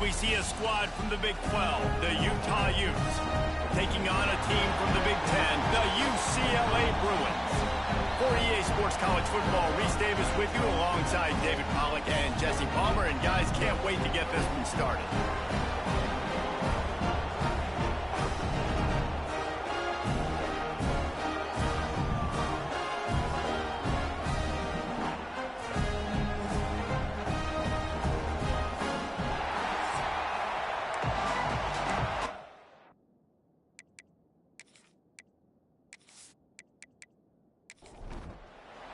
we see a squad from the Big 12, the Utah Utes, taking on a team from the Big 10, the UCLA Bruins. For EA Sports College Football, Reese Davis with you alongside David Pollack and Jesse Palmer. And guys, can't wait to get this one started.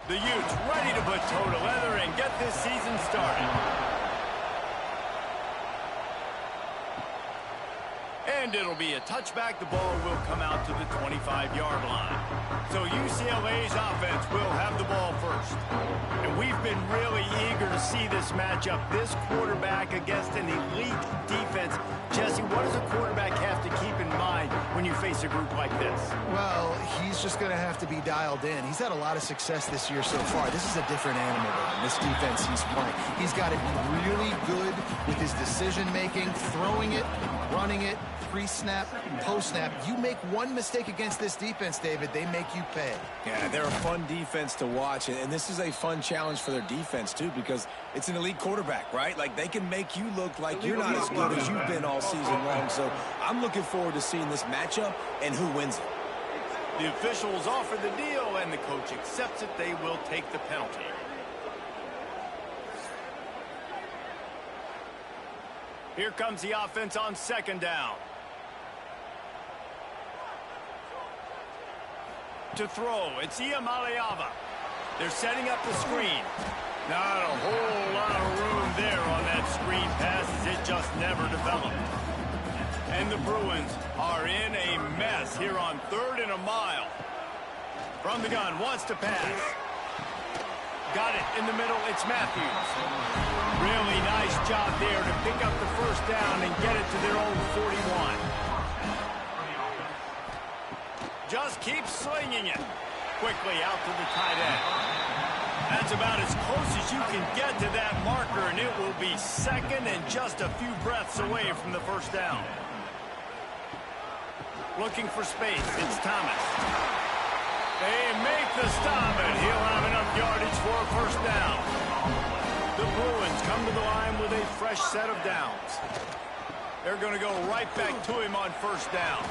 The Utes ready to put toe to leather and get this season started. And it'll be a touchback. The ball will come out to the 25-yard line. So UCLA's offense will have the ball first. And we've been really eager to see this matchup. This quarterback against an elite defense. Jesse, what does a quarterback have to keep in mind when you face a group like this? Well, he's just going to have to be dialed in. He's had a lot of success this year so far. This is a different animal than this defense he's playing. He's got to be really good with his decision-making, throwing it, running it, pre-snap, post-snap. You make one mistake against this defense, David, they make you pay. Yeah, they're a fun defense to watch, and this is a fun challenge for their defense, too, because it's an elite quarterback, right? Like, they can make you look like you're not as good as you've been all season long, so I'm looking forward to seeing this matchup and who wins it. The officials offer the deal, and the coach accepts it. They will take the penalty. Here comes the offense on second down. To throw, it's Iamaleava. They're setting up the screen. Not a whole lot of room there on that screen pass as it just never developed. And the Bruins are in a mess here on 3rd and a mile. From the gun, wants to pass. Got it in the middle, it's Matthews. Really nice job there to pick up the first down and get it to their own 41. Just keep slinging it. Quickly out to the tight end. That's about as close as you can get to that marker, and it will be second and just a few breaths away from the first down. Looking for space, it's Thomas. They make the stop, and he'll have enough yardage for a first down. The Bruins come to the line with a fresh set of downs. They're going to go right back to him on first down.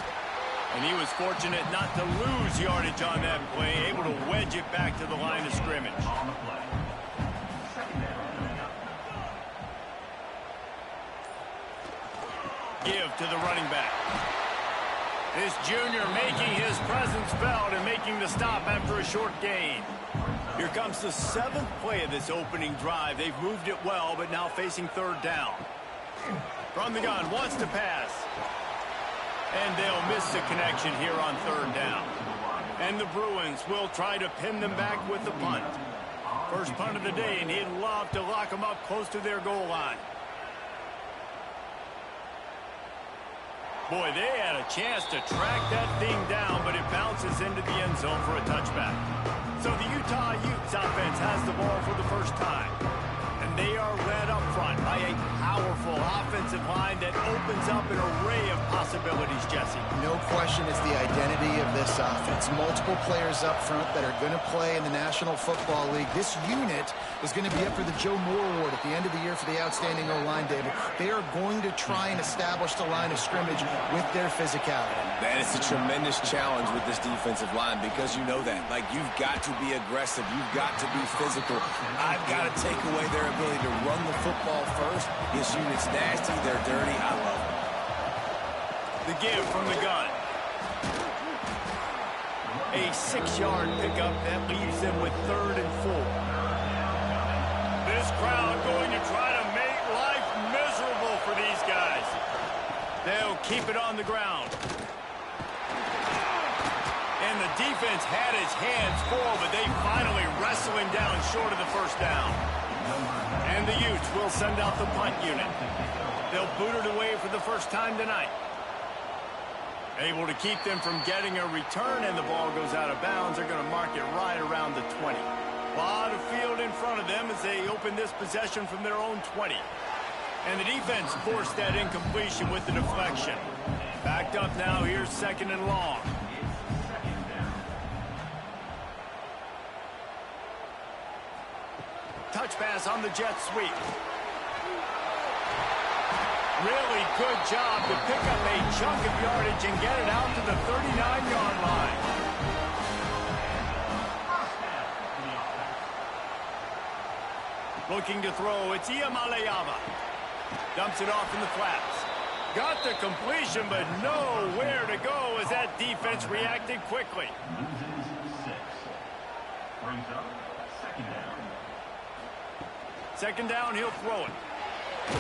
And he was fortunate not to lose yardage on that play, able to wedge it back to the line of scrimmage. Give to the running back. This junior making his presence felt and making the stop after a short gain. Here comes the 7th play of this opening drive. They've moved it well, but now facing 3rd down. From the gun, wants to pass. And they'll miss the connection here on 3rd down. And the Bruins will try to pin them back with the punt. First punt of the day, and he'd love to lock them up close to their goal line. Boy, they had a chance to track that thing down, but it bounces into the end zone for a touchback. So the Utah Utes offense has the ball for the first time. And they are led up front by a powerful offensive line that opens up an array of possibilities, Jesse. No question it's the identity of this offense. Multiple players up front that are going to play in the National Football League. This unit is going to be up for the Joe Moore Award at the end of the year for the outstanding O-line, David. They are going to try and establish the line of scrimmage with their physicality. Man, it's a tremendous challenge with this defensive line because you know that. Like, you've got to be aggressive. You've got to be physical. I've got to take away their ability to run the football first. This unit's nasty. They're dirty. I love them. The give from the gun. A 6-yard pickup that leaves them with 3rd and 4. This crowd going to try to make life miserable for these guys. They'll keep it on the ground. And the defense had his hands full, but they finally wrestle him down short of the first down. And the Utes will send out the punt unit. They'll boot it away for the first time tonight. Able to keep them from getting a return, and the ball goes out of bounds. They're going to mark it right around the 20. A lot of field in front of them as they open this possession from their own 20. And the defense forced that incompletion with the deflection. Backed up now, here's 2nd and long. Touch pass on the jet sweep. Really good job to pick up a chunk of yardage and get it out to the 39-yard line. Looking to throw, it's Iamaleava. Dumps it off in the flats. Got the completion, but nowhere to go as that defense reacted quickly. Second down, he'll throw it.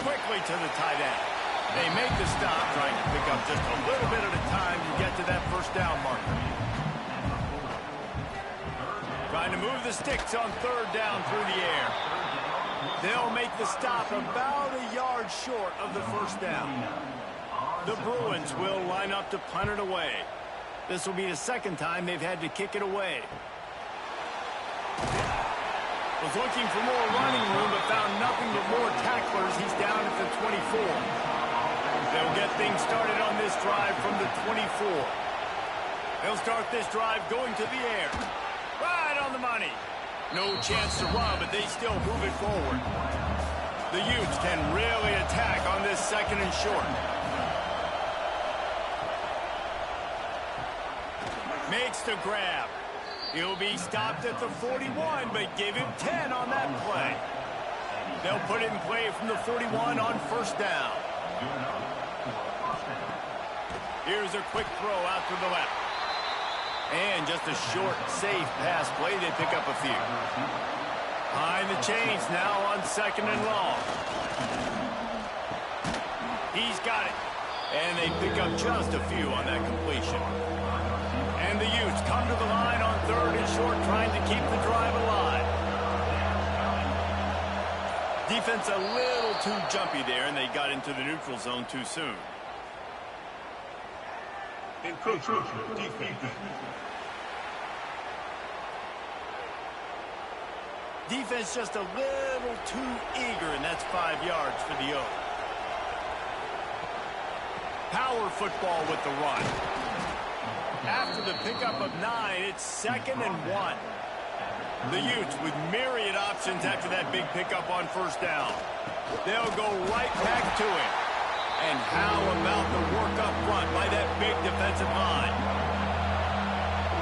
Quickly to the tight end. They make the stop, trying to pick up just a little bit at a time to get to that first down marker. Trying to move the sticks on 3rd down through the air. They'll make the stop about a yard short of the first down. The Bruins will line up to punt it away. This will be the 2nd time they've had to kick it away. Was looking for more running room, but found nothing but more tacklers. He's down at the 24. They'll get things started on this drive from the 24. They'll start this drive going to the air. Right on the money. No chance to run, but they still move it forward. The Utes can really attack on this 2nd and short. Makes the grab. He'll be stopped at the 41, but give him 10 on that play. They'll put it in play from the 41 on 1st down. Here's a quick throw out to the left. And just a short, safe pass play. They pick up a few. Behind the chains now on 2nd and long. He's got it. And they pick up just a few on that completion. And the Utes come to the line on 3rd and short, trying to keep the drive alive. Defense a little too jumpy there, and they got into the neutral zone too soon. Defense just a little too eager, and that's 5 yards for the Oaks. Power football with the run. After the pickup of 9, it's 2nd and 1. The Utes with myriad options after that big pickup on 1st down. They'll go right back to it. And how about the work up front by that big defensive line?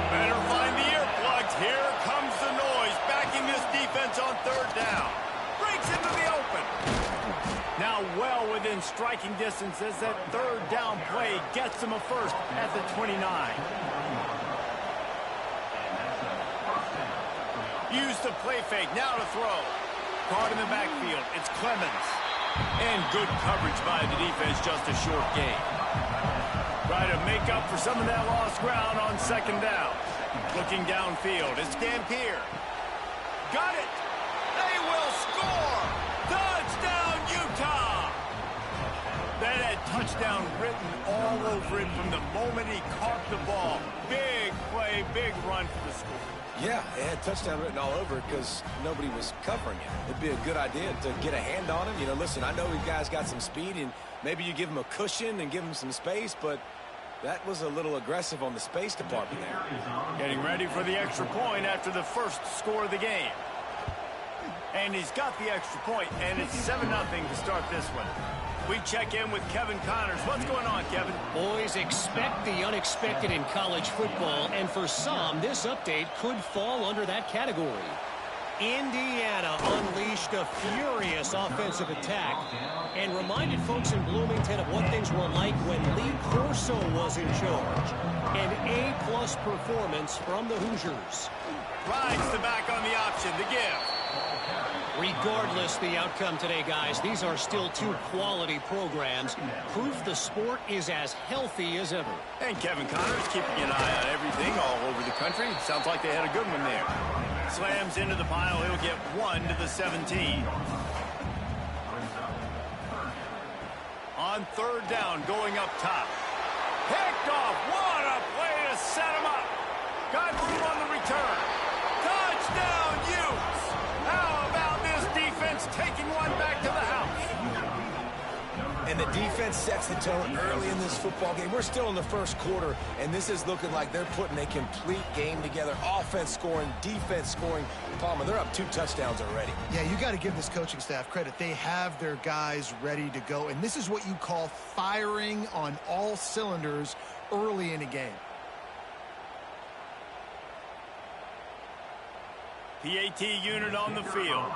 Better find the earplugs. Here comes the noise, backing this defense on 3rd down. Breaks into the open. Now well within striking distance as that 3rd down play gets them a first at the 29. Use the play fake, now to throw. Caught in the backfield, it's Clemens. And good coverage by the defense, just a short gain. Try to make up for some of that lost ground on 2nd down. Looking downfield, it's Dampier. Got it! They will score! Touchdown, Utah! That had touchdown written all over it from the moment he caught the ball. Big play, big run for the score. Yeah, it had touchdown written all over it because nobody was covering it. It'd be a good idea to get a hand on him. You know, listen, I know you guys got some speed, and maybe you give him a cushion and give him some space, but that was a little aggressive on the space department there. Getting ready for the extra point after the first score of the game. And he's got the extra point, and it's 7-0 to start this one. We check in with Kevin Connors. What's going on, Kevin? Boys, expect the unexpected in college football, and for some, this update could fall under that category. Indiana unleashed a furious offensive attack and reminded folks in Bloomington of what things were like when Lee Corso was in charge. An A-plus performance from the Hoosiers. Rides the back on the option, the give. Regardless the outcome today, guys, these are still 2 quality programs. Proof the sport is as healthy as ever. And Kevin Connors keeping an eye on everything all over the country. Sounds like they had a good one there. Slams into the pile. He'll get 1 to the 17. On 3rd down, going up top. Picked off. What a play to set him up. Got room on the return. Touchdown, Utes. How about this defense taking one back to the house? And the defense sets the tone early in this football game. We're still in the first quarter, and this is looking like they're putting a complete game together. Offense scoring, defense scoring. Palmer, they're up 2 touchdowns already. Yeah, you got to give this coaching staff credit. They have their guys ready to go, and this is what you call firing on all cylinders early in a game. PAT unit on the field.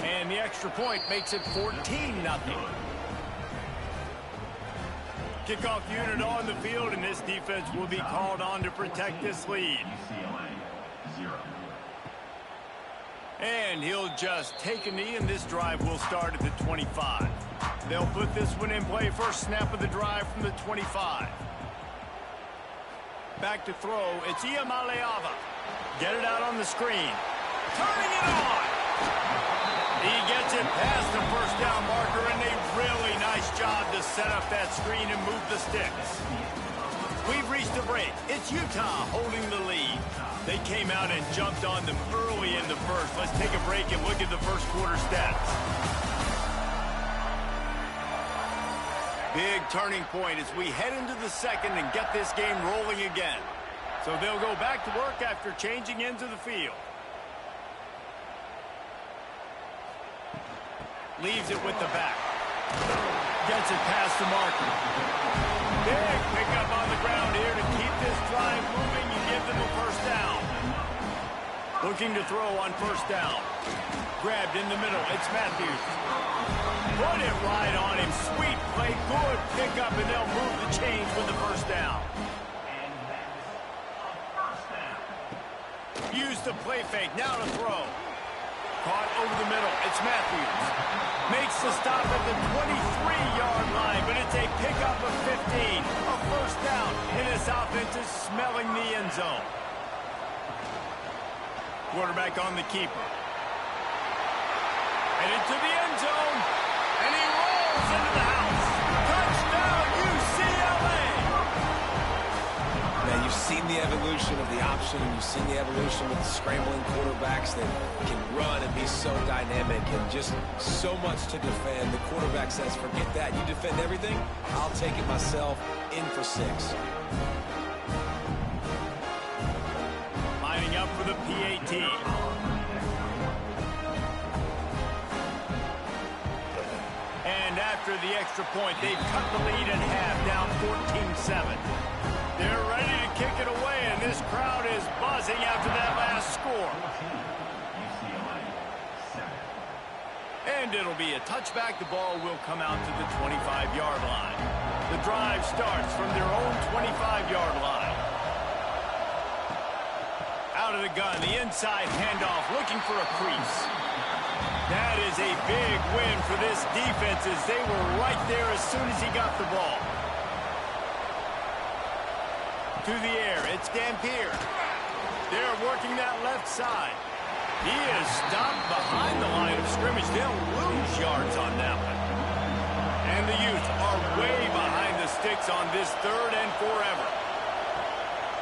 And the extra point makes it 14-0. Kickoff unit on the field, and this defense will be called on to protect this lead. And he'll just take a knee, and this drive will start at the 25. They'll put this one in play. First snap of the drive from the 25. Back to throw. It's Iamaleava. Get it out on the screen. Turning it on. He gets it past the first down marker, and a really nice job to set up that screen and move the sticks. We've reached a break. It's Utah holding the lead. They came out and jumped on them early in the first. Let's take a break and look at the first quarter stats. Big turning point as we head into the second and get this game rolling again. So they'll go back to work after changing into the field. Leaves it with the back. Gets it past the marker. Big pickup on the ground here to keep this drive moving and give them a first down. Looking to throw on first down. Grabbed in the middle. It's Matthews. Put it right on him. Sweet play. Good pickup, and they'll move the chains with the first down. Use the play fake. Now to throw. Caught over the middle. It's Matthews. Makes the stop at the 23-yard line, but it's a pickup of 15. A first down, and this offense is smelling the end zone. Quarterback on the keeper. Headed to the end zone, and he rolls into the house. Touchdown, UCLA! Man, you've seen the evolution of the option, and you've seen the evolution with the scrambling quarterbacks that can run and be so dynamic and just so much to defend. The quarterback says, forget that. You defend everything, I'll take it myself. In for 6. Lining up for the PAT. And after the extra point, they've cut the lead in half, down 14-7. They're ready to kick it away, and this crowd is buzzing after that last score. And it'll be a touchback. The ball will come out to the 25-yard line. The drive starts from their own 25-yard line. Out of the gun, the inside handoff, looking for a crease. That is a big win for this defense as they were right there as soon as he got the ball. To the air, it's Dampier. They're working that left side. He is stopped behind the line of scrimmage. They'll lose yards on that one. And the Utes are way behind the sticks on this third and forever.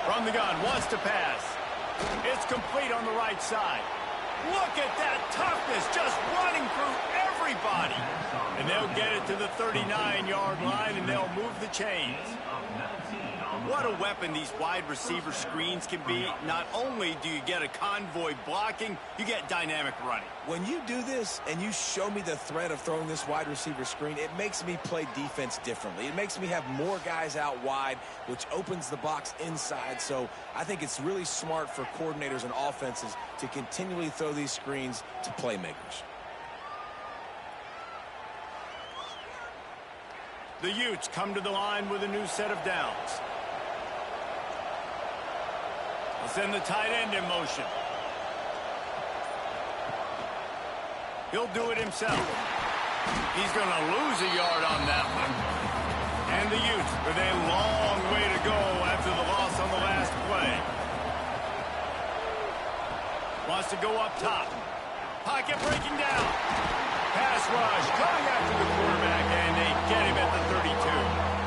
From the gun, wants to pass. It's complete on the right side. Look at that toughness, just running through everybody. And they'll get it to the 39-yard line, and they'll move the chains. What a weapon these wide receiver screens can be. Not only do you get a convoy blocking, you get dynamic running. When you do this and you show me the threat of throwing this wide receiver screen, it makes me play defense differently. It makes me have more guys out wide, which opens the box inside. So I think it's really smart for coordinators and offenses to continually throw these screens to playmakers. The Utes come to the line with a new set of downs. They'll send the tight end in motion. He'll do it himself. He's going to lose a yard on that one. And the Utes with a long way to go after the loss on the last play. Wants to go up top. Pocket breaking down. Pass rush coming after the quarterback, and they get him at the 32.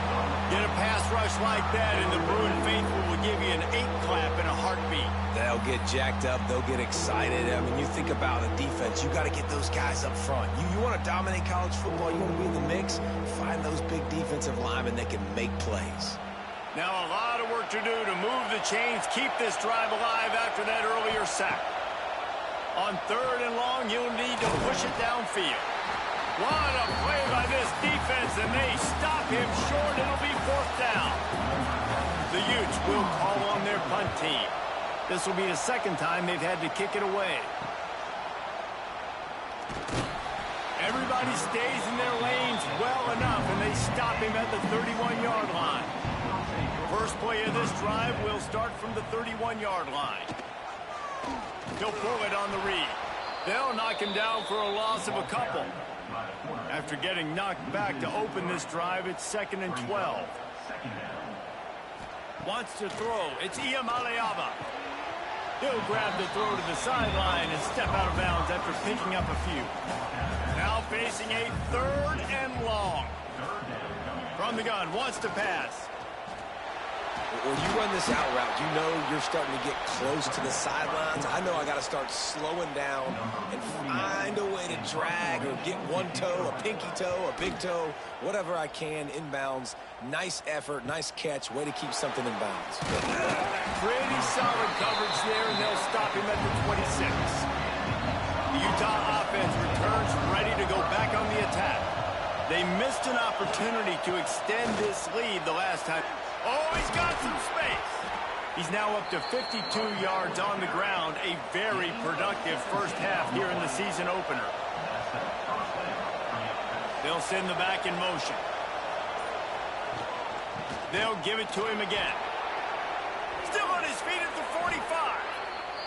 Get a pass rush like that, and the Bruin faithful will give you an 8 clap in a heartbeat. They'll get jacked up. They'll get excited. I mean, you think about a defense offense, you got to get those guys up front. You want to dominate college football, you want to be in the mix, find those big defensive linemen that can make plays. Now a lot of work to do to move the chains, keep this drive alive after that earlier sack. On 3rd and long, you'll need to push it downfield. What a play by this defense, and they stop him short. It'll be 4th down. The Utes will call on their punt team. This will be the 2nd time they've had to kick it away. Everybody stays in their lanes well enough, and they stop him at the 31-yard line. First play of this drive will start from the 31-yard line. He'll pull it on the read. They'll knock him down for a loss of a couple. After getting knocked back to open this drive, it's 2nd and 12. Wants to throw. It's Iamaleava. He'll grab the throw to the sideline and step out of bounds after picking up a few. Now facing a 3rd and long. From the gun, wants to pass. When you run this out route, you know you're starting to get close to the sidelines. I know I got to start slowing down and find a way to drag or get one toe, a pinky toe, a big toe, whatever I can inbounds. Nice effort, nice catch, way to keep something in bounds. Pretty solid coverage there, and they'll stop him at the 26. The Utah offense returns ready to go back on the attack. They missed an opportunity to extend this lead the last time. Oh, he's got some space. He's now up to 52 yards on the ground. A very productive first half here in the season opener. They'll send the back in motion. They'll give it to him again. Still on his feet at the 45.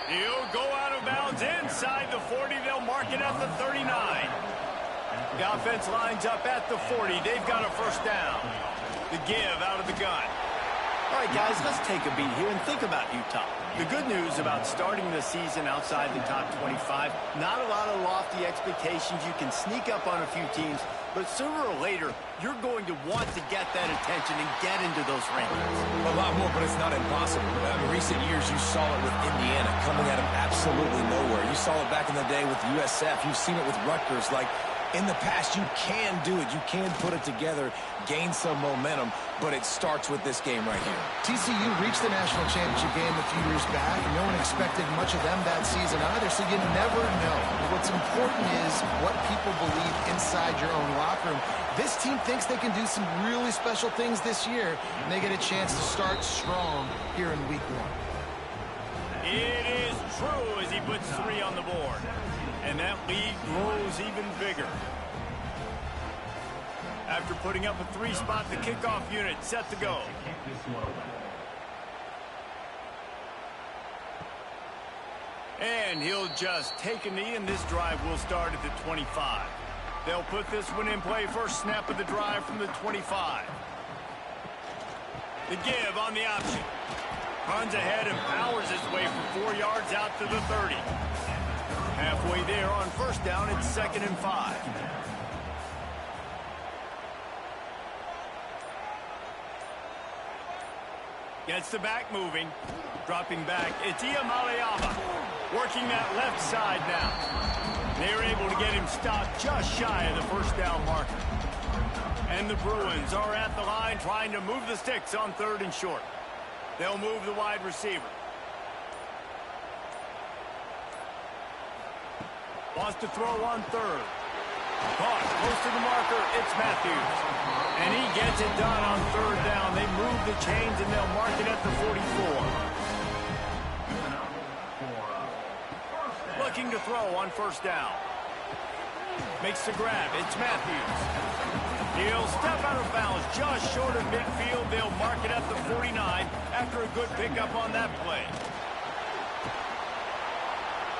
He'll go out of bounds inside the 40. They'll mark it at the 39. The offense lines up at the 40. They've got a first down. The give out of the gun. All right, guys, let's take a beat here and think about Utah. The good news about starting the season outside the top 25, not a lot of lofty expectations. You can sneak up on a few teams, but sooner or later, you're going to want to get that attention and get into those rankings. A lot more, but it's not impossible. In recent years, you saw it with Indiana coming out of absolutely nowhere. You saw it back in the day with USF. You've seen it with Rutgers. Like, in the past, you can do it. You can put it together, gain some momentum, but it starts with this game right here. TCU reached the national championship game a few years back, and no one expected much of them that season either, so you never know. What's important is what people believe inside your own locker room. This team thinks they can do some really special things this year, and they get a chance to start strong here in week 1. It is true as he puts 3 on the board. And that lead grows even bigger. After putting up a 3-spot, the kickoff unit set to go. And he'll just take a knee, and this drive will start at the 25. They'll put this one in play first snap of the drive from the 25. The give on the option. Runs ahead and powers his way for 4 yards out to the 30. Halfway there on first down, it's 2nd and 5. Gets the back moving. Dropping back, it's Iamaleava. Working that left side now. They're able to get him stopped just shy of the first down marker. And the Bruins are at the line trying to move the sticks on 3rd and short. They'll move the wide receiver. Wants to throw on 3rd. Caught close to the marker. It's Matthews. And he gets it done on 3rd down. They move the chains and they'll mark it at the 44. Looking to throw on first down. Makes the grab. It's Matthews. He'll step out of bounds just short of midfield. They'll mark it at the 49 after a good pickup on that play.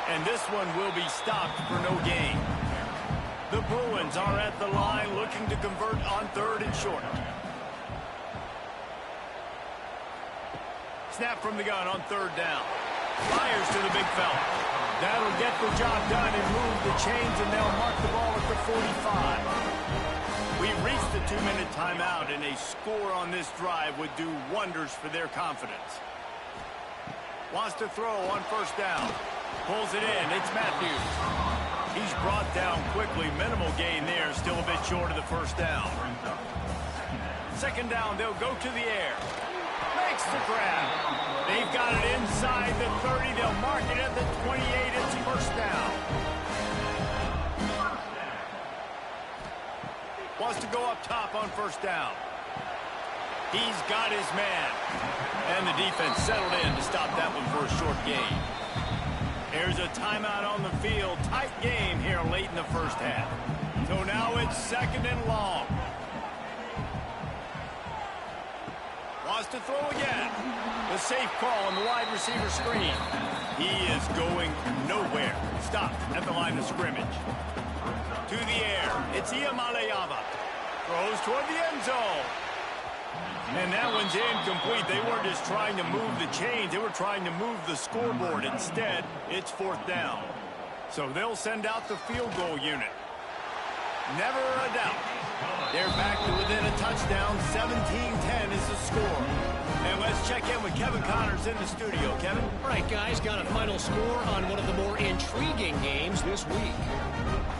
And this one will be stopped for no gain. The Bruins are at the line looking to convert on 3rd and short. Snap from the gun on 3rd down. Fires to the big fella. That'll get the job done and move the chains, and they'll mark the ball at the 45. We've reached the 2-minute timeout, and a score on this drive would do wonders for their confidence. Wants to throw on first down. Pulls it in. It's Matthews. brought down quickly. Minimal gain there. Still a bit short of the first down. Second down, they'll go to the air. Makes the grab. They've got it inside the 30. They'll mark it at the 28. It's first down. Wants to go up top on first down. He's got his man. And the defense settled in to stop that one for a short gain. There's a timeout on the field. Tight game here late in the first half. So now it's second and long. Wants to throw again. The safe call on the wide receiver screen. He is going nowhere. Stopped at the line of scrimmage. To the air. It's Iamalayava. Throws toward the end zone. And that one's incomplete. They weren't just trying to move the chains. They were trying to move the scoreboard. Instead, it's fourth down. So they'll send out the field goal unit. Never a doubt. They're back to within a touchdown. 17-10 is the score. And let's check in with Kevin Connors in the studio. Kevin? All right, guys, got a final score on one of the more intriguing games this week.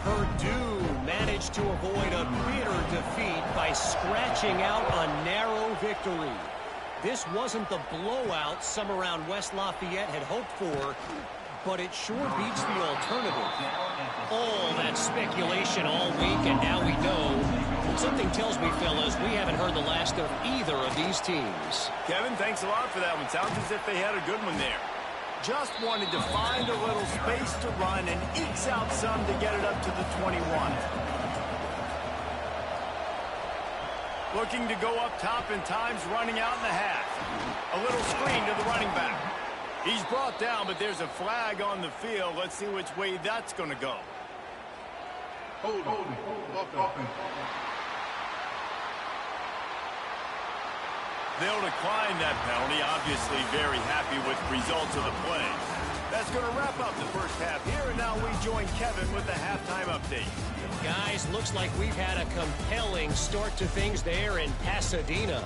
Purdue managed to avoid a bitter defeat by scratching out a narrow victory. This wasn't the blowout some around West Lafayette had hoped for, but it sure beats the alternative. All that speculation all week, and now we know. Something tells me, fellas, we haven't heard the last of either of these teams. Kevin, thanks a lot for that one. Sounds as if they had a good one there. Just wanted to find a little space to run and ekes out some to get it up to the 21. Looking to go up top in times, running out in the half. A little screen to the running back. He's brought down, but there's a flag on the field. Let's see which way that's going to go. Hold. They'll decline that penalty. Obviously very happy with results of the play. That's going to wrap up the first half here, and now we join Kevin with the halftime update. Guys, looks like we've had a compelling start to things there in Pasadena.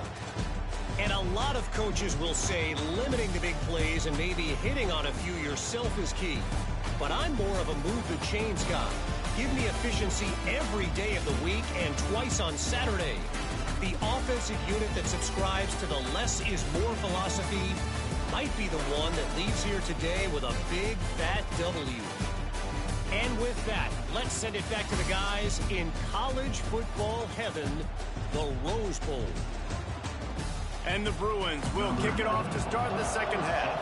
And a lot of coaches will say limiting the big plays and maybe hitting on a few yourself is key. But I'm more of a move the chains guy. Give me efficiency every day of the week and twice on Saturday. The offensive unit that subscribes to the less is more philosophy might be the one that leaves here today with a big, fat W. And with that, let's send it back to the guys in college football heaven, the Rose Bowl. And the Bruins will kick it off to start the second half.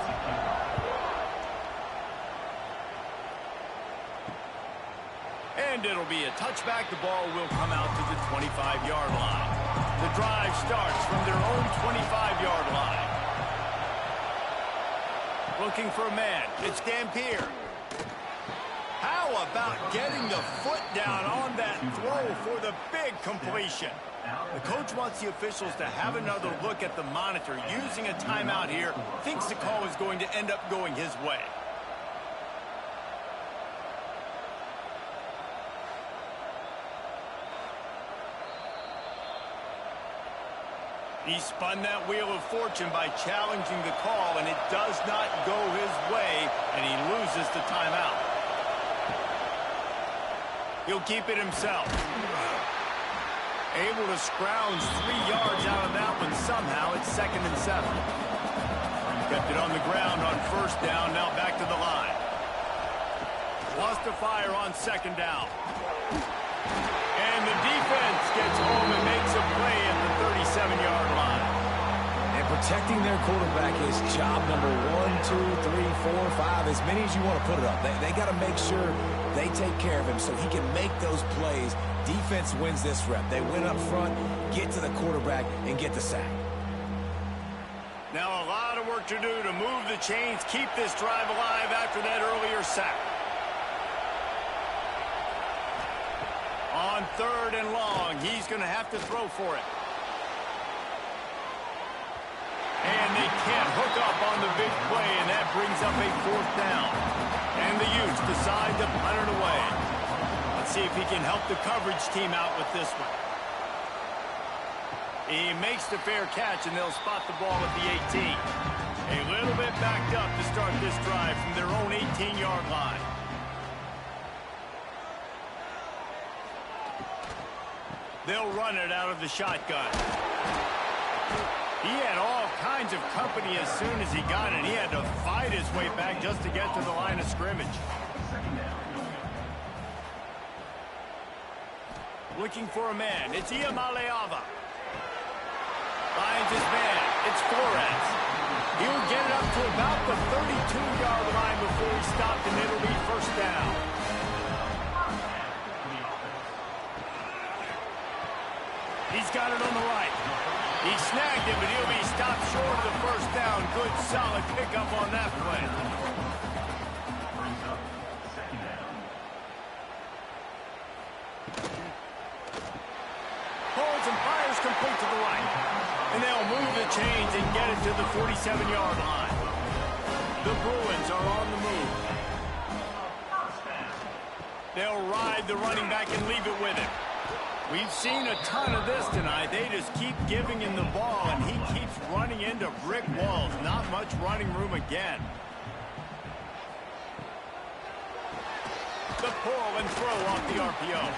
And it'll be a touchback. The ball will come out to the 25-yard line. The drive starts from their own 25-yard line. Looking for a man. It's Dampier. How about getting the foot down on that throw for the big completion? The coach wants the officials to have another look at the monitor. Using a timeout here, thinks the call is going to end up going his way. He spun that wheel of fortune by challenging the call, and it does not go his way, and he loses the timeout. He'll keep it himself. Able to scrounge 3 yards out of that one somehow. It's 2nd and 7. Kept it on the ground on first down, now back to the line. Lost to fire on 2nd down. And the defense gets home and makes a play at the 37-yard line. And protecting their quarterback is job number 1, 2, 3, 4, 5, as many as you want to put it up. They got to make sure they take care of him so he can make those plays. Defense wins this rep. They win up front, get to the quarterback, and get the sack. Now a lot of work to do to move the chains, keep this drive alive after that earlier sack. On 3rd and long, he's going to have to throw for it. And they can't hook up on the big play, and that brings up a 4th down. And the Utes decide to punt it away. Let's see if he can help the coverage team out with this one. He makes the fair catch, and they'll spot the ball at the 18. A little bit backed up to start this drive from their own 18-yard line. They'll run it out of the shotgun. He had all kinds of company as soon as he got it. He had to fight his way back just to get to the line of scrimmage. Looking for a man. It's Iamaleava. Finds his man. It's Flores. He'll get it up to about the 32-yard line before he stopped, and it'll be first down. He's got it on the right. He snagged it, but he'll be stopped short of the first down. Good, solid pickup on that play. Holds and fires complete to the right. And they'll move the chains and get it to the 47-yard line. The Bruins are on the move. They'll ride the running back and leave it with him. We've seen a ton of this tonight. They just keep giving him the ball, and he keeps running into brick walls. Not much running room again. The pull and throw off the RPO.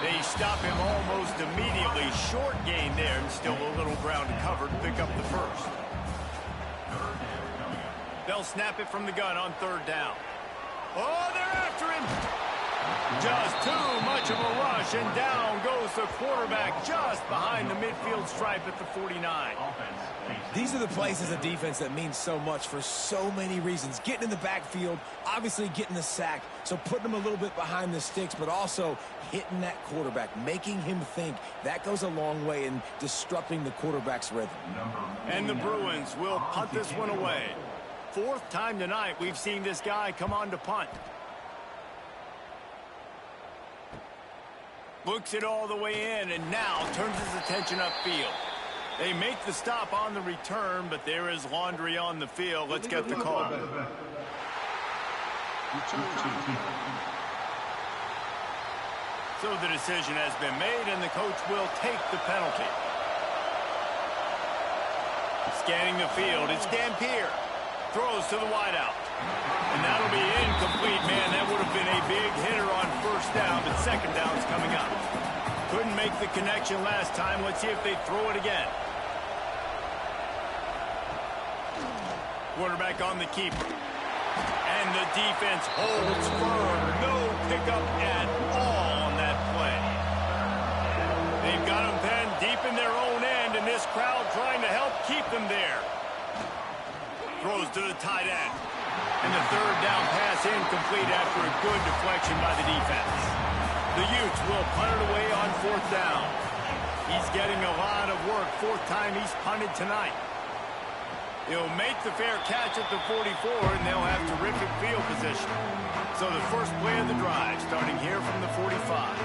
They stop him almost immediately. Short gain there, and still a little ground to cover to pick up the first. They'll snap it from the gun on third down. Oh, they're after him. Just too much of a rush, and down goes the quarterback just behind the midfield stripe at the 49. These are the plays as a defense that mean so much for so many reasons. Getting in the backfield, obviously getting the sack, so putting them a little bit behind the sticks, but also hitting that quarterback, making him think. That goes a long way in disrupting the quarterback's rhythm. And the Bruins will punt this one away. Fourth time tonight we've seen this guy come on to punt. Looks it all the way in, and now turns his attention upfield. They make the stop on the return, but there is laundry on the field. Let's get the call. So the decision has been made, and the coach will take the penalty. Scanning the field, it's Dampier. Throws to the wideout. And that'll be incomplete, man. That would have been a big hitter on first down, but second down's coming up. Couldn't make the connection last time. Let's see if they throw it again. Quarterback on the keeper. And the defense holds firm. No pickup at all on that play. They've got them pinned deep in their own end, and this crowd trying to help keep them there. Throws to the tight end. And the third down pass incomplete after a good deflection by the defense. The Utes will punt it away on fourth down. He's getting a lot of work. Fourth time he's punted tonight. He'll make the fair catch at the 44, and they'll have terrific field position. So the first play of the drive, starting here from the 45.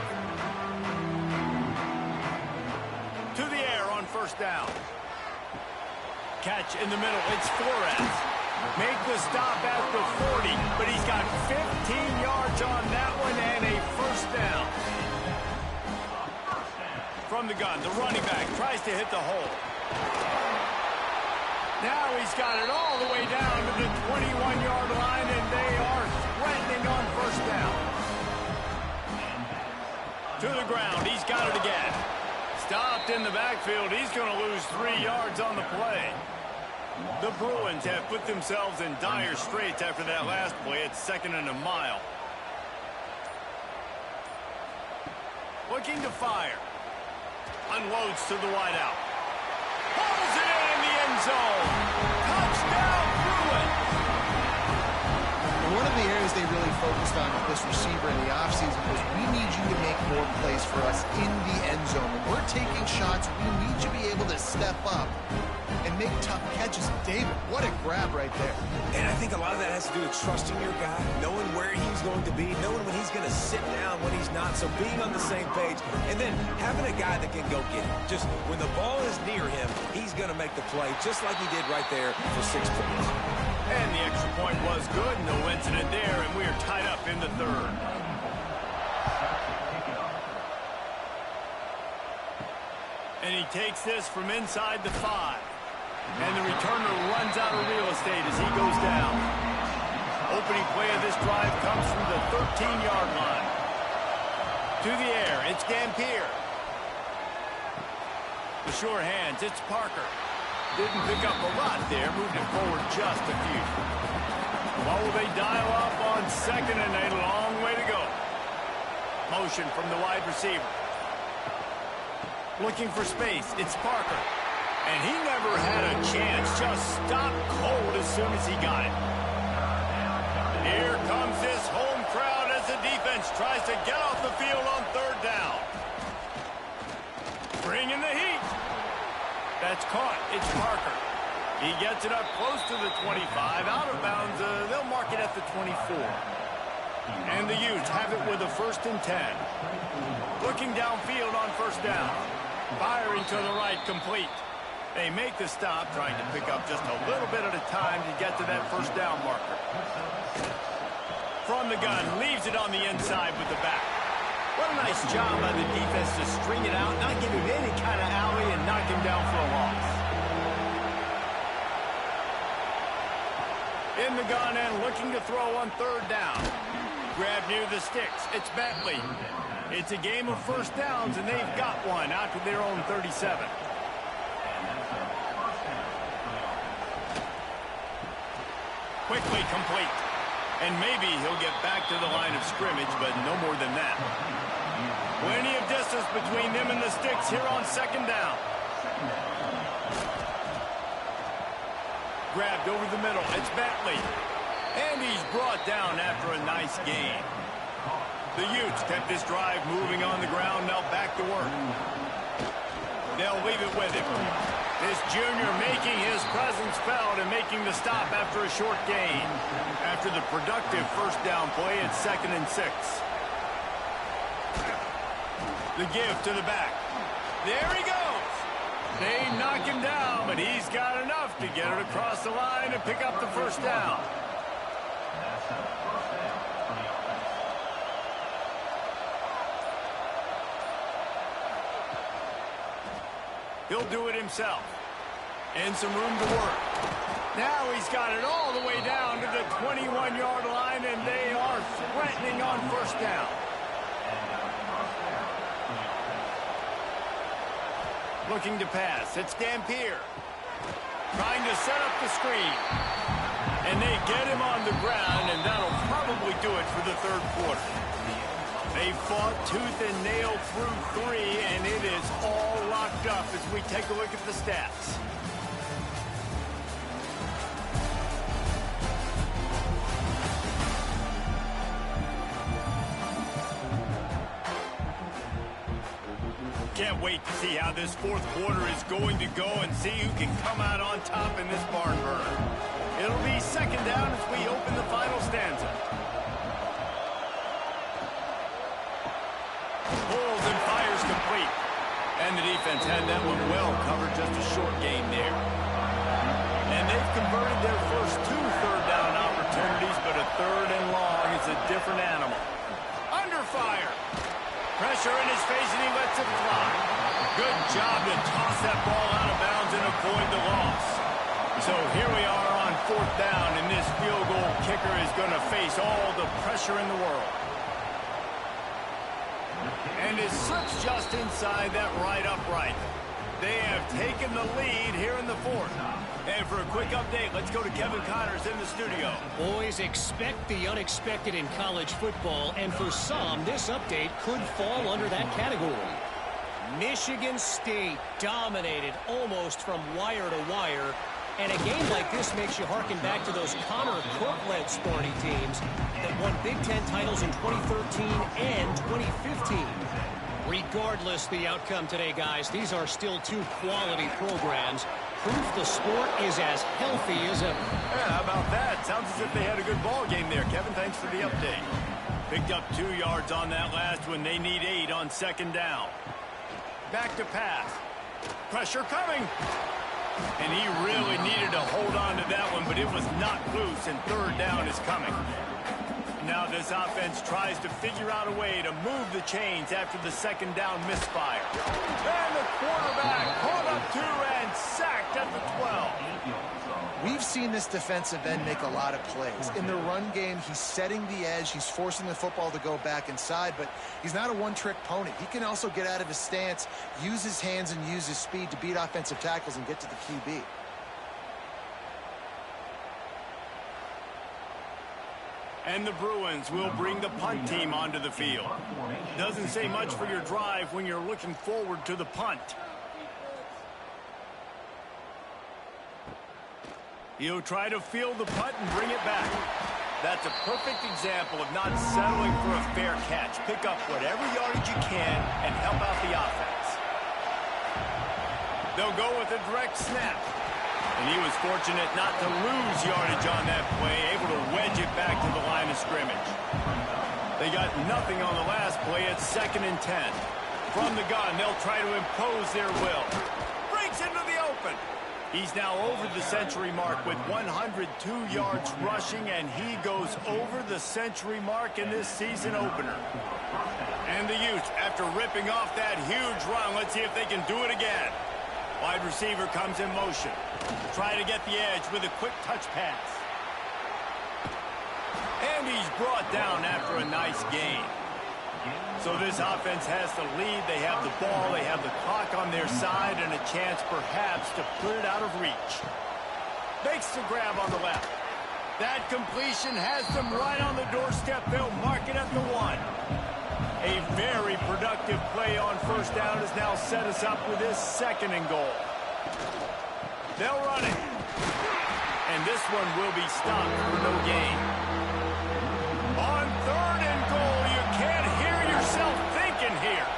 To the air on first down. Catch in the middle. It's Flores. Make the stop at the 40, but he's got 15 yards on that one and a first down. From the gun, the running back tries to hit the hole. Now he's got it all the way down to the 21-yard line, and they are threatening on first down. To the ground, he's got it again. Stopped in the backfield. He's going to lose 3 yards on the play. The Bruins have put themselves in dire straits after that last play. It's second and a mile. Looking to fire. Unloads to the wideout. Pulls it in the end zone. Touchdown, Bruins! One of the areas they really focused on with this receiver in the offseason was we need you to make more plays for us in the end zone. When we're taking shots, we need you to be able to step up and make tough catches. David, what a grab right there. And I think a lot of that has to do with trusting your guy, knowing where he's going to be, knowing when he's going to sit down, when he's not. So being on the same page, and then having a guy that can go get it. Just when the ball is near him, he's going to make the play, just like he did right there for 6 points. And the extra point was good. No incident there, and we are tied up in the third. And he takes this from inside the 5. And the returner runs out of real estate as he goes down. Opening play of this drive comes from the 13-yard line. To the air, it's Dampier. The sure hands, it's Parker. Didn't pick up a lot there, moved it forward just a few. What will they dial up on second and a long way to go? Motion from the wide receiver. Looking for space, it's Parker. And he never had a chance, just stopped cold as soon as he got it. Here comes this home crowd as the defense tries to get off the field on third down. Bringing the heat. That's caught. It's Parker. He gets it up close to the 25. Out of bounds. They'll mark it at the 24. And the Utes have it with a 1st and 10. Looking downfield on first down. Firing to the right, complete. They make the stop, trying to pick up just a little bit at a time to get to that first down marker. From the gun, leaves it on the inside with the back. What a nice job by the defense to string it out, not give him any kind of alley, and knock him down for a loss. In the gun and looking to throw on third down. Grab near the sticks. It's Bentley. It's a game of first downs, and they've got one out to their own 37. Quickly complete. And maybe he'll get back to the line of scrimmage, but no more than that. Plenty of distance between them and the sticks here on second down. Grabbed over the middle. It's Bentley. And he's brought down after a nice gain. The Utes kept this drive moving on the ground, now back to work. They'll leave it with him. This junior making his presence felt and making the stop after a short gain. After the productive first down play, it's 2nd and 6. The give to the back. There he goes. They knock him down, but he's got enough to get it across the line and pick up the first down. He'll do it himself. And some room to work. Now he's got it all the way down to the 21-yard line, and they are threatening on first down. Looking to pass. It's Dampier. Trying to set up the screen. And they get him on the ground, and that'll probably do it for the third quarter. They fought tooth and nail through 3, and it is all locked up as we take a look at the stats. Can't wait to see how this fourth quarter is going to go and see who can come out on top in this barn burner. It'll be second down as we open the final stanza. Pulls and fires complete. And the defense had that one well covered, just a short gain there. And they've converted their first 2 third-down opportunities, but a third and long is a different animal. Under fire. Pressure in his face, and he lets it fly. Good job to toss that ball out of bounds and avoid the loss. So here we are on 4th down, and this field goal kicker is going to face all the pressure in the world. And it slips just inside that right upright. They have taken the lead here in the 4th. And for a quick update, let's go to Kevin Connors in the studio. Boys, expect the unexpected in college football, and for some, this update could fall under that category. Michigan State dominated almost from wire to wire, and a game like this makes you harken back to those Connor Cook-led Sparty teams that won Big Ten titles in 2013 and 2015. Regardless the outcome today, guys, these are still 2 quality programs. Proof the sport is as healthy as ever. Yeah, how about that? Sounds as if they had a good ball game there, Kevin. Thanks for the update. Picked up 2 yards on that last one. They need 8 on second down. Back to pass. Pressure coming. And he really needed to hold on to that one, but it was not loose, and third down is coming. Now this offense tries to figure out a way to move the chains after the second down misfire. And the quarterback caught up 2 and sacked at the 12. We've seen this defensive end make a lot of plays. In the run game, he's setting the edge. He's forcing the football to go back inside, but he's not a one-trick pony. He can also get out of his stance, use his hands, and use his speed to beat offensive tackles and get to the QB. And the Bruins will bring the punt team onto the field. Doesn't say much for your drive when you're looking forward to the punt. He'll try to field the punt and bring it back. That's a perfect example of not settling for a fair catch. Pick up whatever yardage you can and help out the offense. They'll go with a direct snap. And he was fortunate not to lose yardage on that play, able to wedge it back to the line of scrimmage. They got nothing on the last play. It's 2nd and 10. From the gun, they'll try to impose their will. Breaks into the open. He's now over the century mark with 102 yards rushing, and he goes over the century mark in this season opener. And the Utes, after ripping off that huge run, let's see if they can do it again. Wide receiver comes in motion. Try to get the edge with a quick touch pass. And he's brought down after a nice gain. So this offense has the lead. They have the ball. They have the clock on their side and a chance perhaps to put it out of reach. Makes the grab on the left. That completion has them right on the doorstep. They'll mark it at the 1. A very productive play on first down has now set us up with this 2nd and goal. They'll run it. And this one will be stopped for no gain. On 3rd and goal, you can't hear yourself thinking here.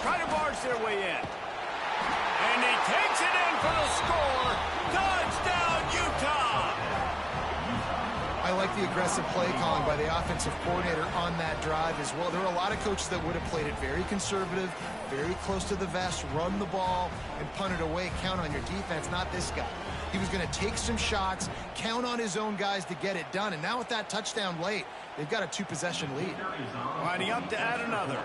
Try to barge their way in. And he takes it in for the score. Touchdown, Utah! I like the aggressive play calling by the offensive coordinator on that drive as well. There are a lot of coaches that would have played it very conservative, very close to the vest, run the ball, and punt it away. Count on your defense, not this guy. He was going to take some shots, count on his own guys to get it done. And now with that touchdown late, they've got a 2-possession lead. Lining up to add another.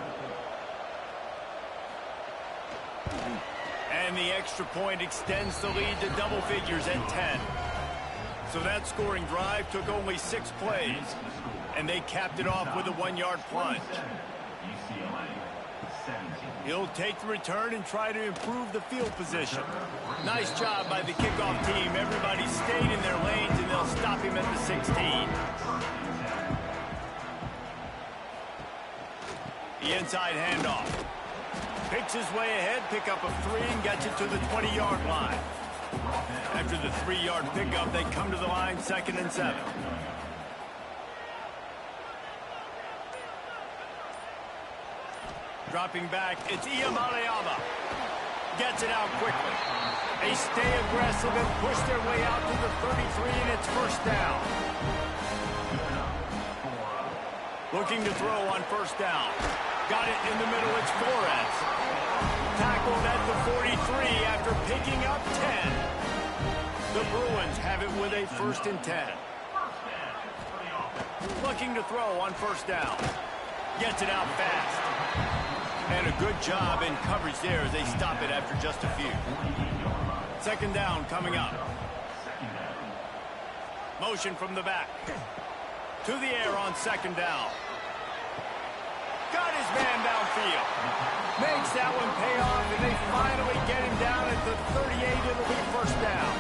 And the extra point extends the lead to double figures at 10. So that scoring drive took only 6 plays, and they capped it off with a 1-yard plunge. He'll take the return and try to improve the field position. Nice job by the kickoff team. Everybody stayed in their lanes, and they'll stop him at the 16. The inside handoff. Picks his way ahead, pick up a 3, and gets it to the 20-yard line. After the 3-yard pickup, they come to the line, 2nd and 7. Dropping back, it's Iamaleava. Gets it out quickly. They stay aggressive and push their way out to the 33, and it's 1st down. Looking to throw on 1st down. Got it in the middle, it's Flores. Tackled at the 43 after picking up 10. The Bruins have it with a 1st and 10. Looking to throw on 1st down. Gets it out fast. And a good job in coverage there as they stop it after just a few. 2nd down coming up. Motion from the back. To the air on 2nd down. Got his man downfield. Makes that one pay off, and they finally get him down at the 38. It'll be 1st down.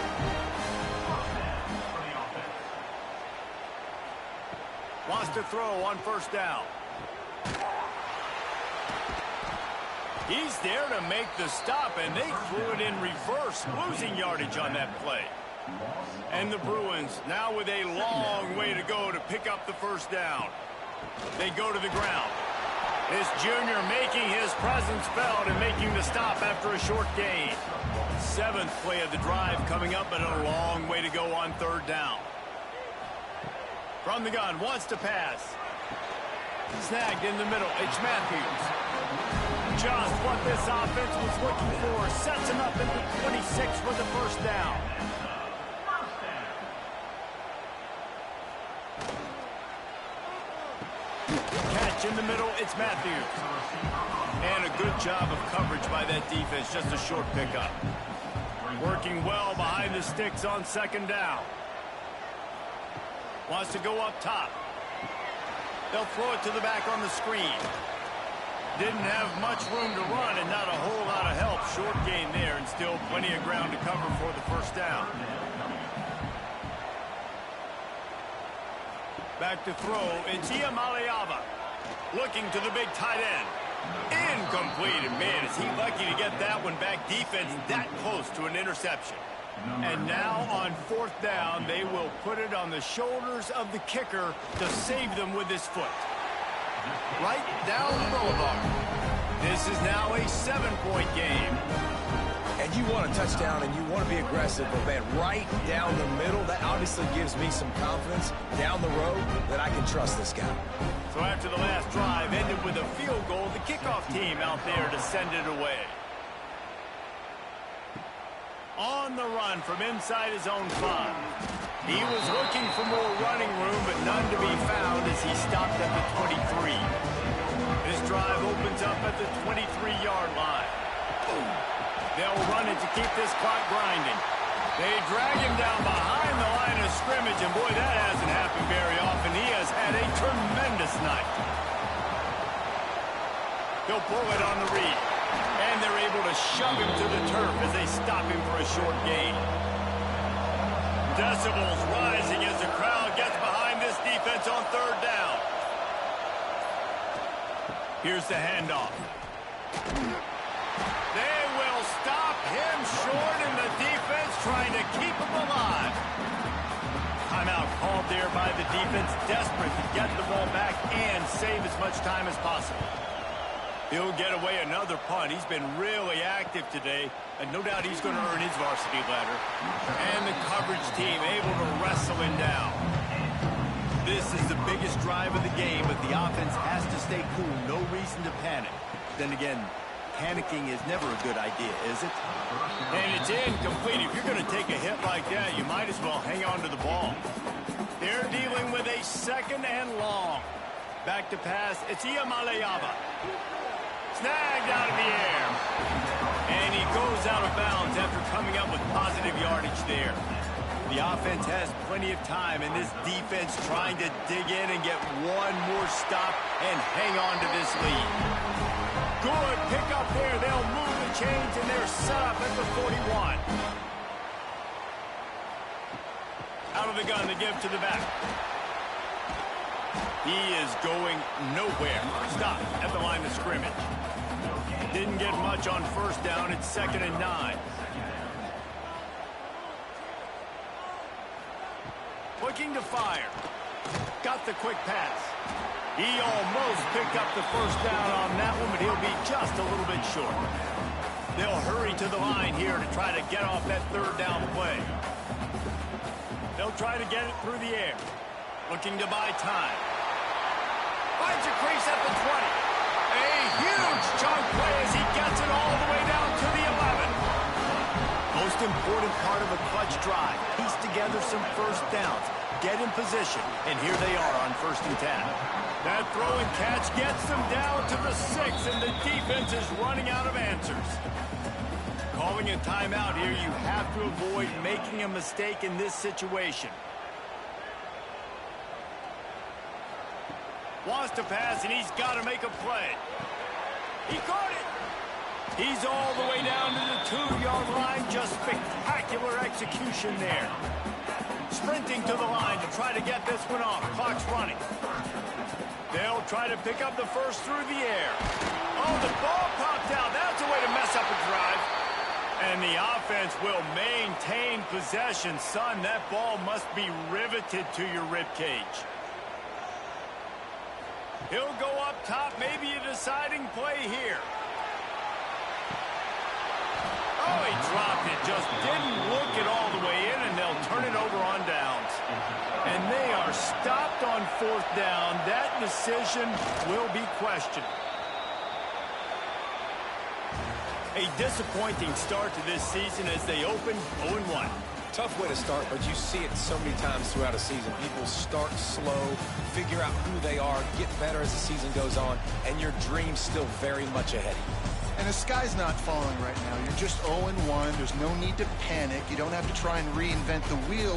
Wants to throw on 1st down. He's there to make the stop, and they threw it in reverse, losing yardage on that play. And the Bruins now with a long way to go to pick up the 1st down. They go to the ground. This junior making his presence felt and making the stop after a short gain. 7th play of the drive coming up, but a long way to go on 3rd down. From the gun, wants to pass. Snagged in the middle, it's Matthews. Just what this offense was looking for. Sets him up at the 26 for the 1st down. Catch in the middle, it's Matthews. And a good job of coverage by that defense, just a short pickup. Working well behind the sticks on second down. Wants to go up top. They'll throw it to the back on the screen. Didn't have much room to run and not a whole lot of help. Short gain there and still plenty of ground to cover for the first down. Back to throw. It's Iamaleava. Looking to the big tight end. Incomplete. And man, is he lucky to get that one back. Defense that close to an interception. And now on fourth down, they will put it on the shoulders of the kicker to save them with his foot. Right down the boulevard. This is now a 7-point game. And you want a touchdown and you want to be aggressive, but man, right down the middle, that obviously gives me some confidence down the road that I can trust this guy. So after the last drive ended with a field goal, the kickoff team out there to send it away. On the run from inside his own 5. He was looking for more running room, but none to be found as he stopped at the 23. This drive opens up at the 23-yard line. They'll run it to keep this clock grinding. They drag him down behind the line of scrimmage, and boy, that hasn't happened very often. He has had a tremendous night. They'll pull it on the read. And they're able to shove him to the turf as they stop him for a short gain. Decibels rising as the crowd gets behind this defense on third down. Here's the handoff. They will stop him short, and the defense trying to keep him alive. Timeout called there by the defense, desperate to get the ball back and save as much time as possible. He'll get away another punt. He's been really active today, and no doubt he's going to earn his varsity letter. And the coverage team able to wrestle him down. This is the biggest drive of the game, but the offense has to stay cool. No reason to panic. Then again, panicking is never a good idea, is it? And it's incomplete. If you're going to take a hit like that, you might as well hang on to the ball. They're dealing with a second and long. Back to pass. It's Iamaleava. Snagged out of the air. And he goes out of bounds after coming up with positive yardage there. The offense has plenty of time, and this defense trying to dig in and get one more stop and hang on to this lead. Good pick up there. They'll move the chains, and they're set up at the 41. Out of the gun to give to the back. He is going nowhere. Stop at the line of scrimmage. Didn't get much on first down. It's 2nd and 9. Looking to fire. Got the quick pass. He almost picked up the first down on that one, but he'll be just a little bit short. They'll hurry to the line here to try to get off that third down play. They'll try to get it through the air. Looking to buy time. Finds a crease at the 20. A huge chunk play as he gets it all the way down to the 11. Most important part of a clutch drive. Piece together some first downs. Get in position. And here they are on 1st and 10. That throw and catch gets them down to the 6, and the defense is running out of answers. Calling a timeout here, you have to avoid making a mistake in this situation. Wants to pass, and he's got to make a play. He caught it. He's all the way down to the 2-yard line. Just spectacular execution there. Sprinting to the line to try to get this one off. Clock's running. They'll try to pick up the first through the air. Oh, the ball popped out. That's a way to mess up a drive. And the offense will maintain possession. Son, that ball must be riveted to your ribcage. He'll go up top, maybe a deciding play here. Oh, he dropped it, just didn't look it all the way in, and they'll turn it over on downs. And they are stopped on 4th down. That decision will be questioned. A disappointing start to this season as they open 0-1. Tough way to start, but you see it so many times throughout a season. People start slow, figure out who they are, get better as the season goes on, and your dream's still very much ahead of you. And the sky's not falling right now. You're just 0-1. There's no need to panic. You don't have to try and reinvent the wheel.